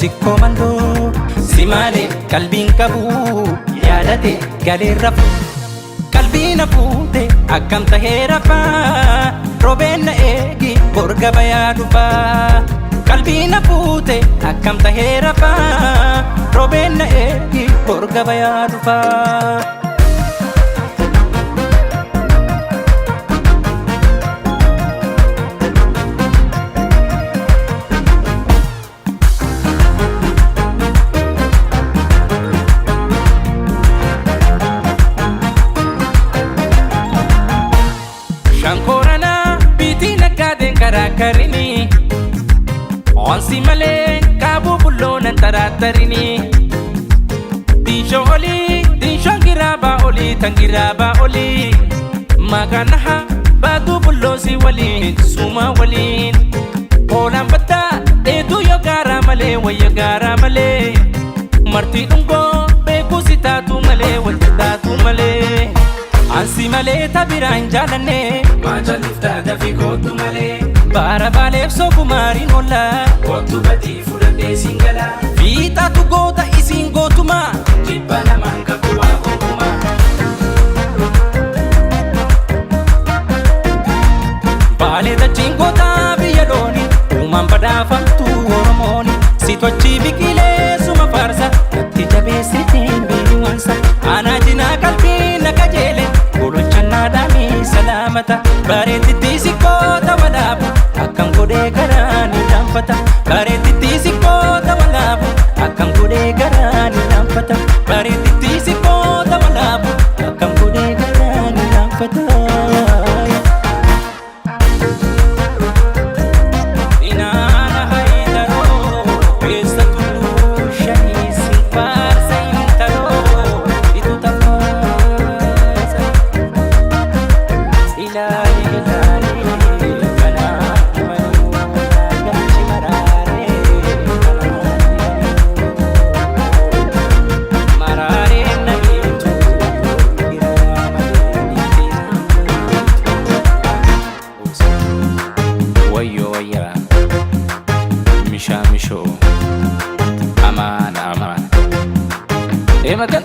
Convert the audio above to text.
sikko mando simale kalbin kabu yaadate galirra kalbina fuute akkam tahee rafa robenna eegi borga bayaa dhufa kalbina fuute akkam tahee rafa robenna eegi borga bayaa dhufa Shankorana biti naggaden karakarini onsi male kabu bullonan taratarini Dinsho giraba oli tangiraba oli maganaha badu bullosi wali suma wali Olam bata edu yo gara male waya gara male Marti ungo beku sitatu male wajitatu male Ansi male tabiran jalanne majalifta dafi kotu male bara balef so kumari nolla kotu bati fudade singala vita tu gota isin gotuma jibana manka kuwa kokuma bale da chingota biyaloni umam bada famtu hormoni sitwachi bikile suma farsa atti jabe sitin wansa ana jina kalbi nakajele dami salamata bareti tisiko tawalabu akam gode garani lampata bareti tisiko tawalabu akam gode garani lampata bareti tisiko tawalabu akam gode garani lampata inana haidaro pesta tulu shani sinfar saintaro itu Misha misho aman aman makan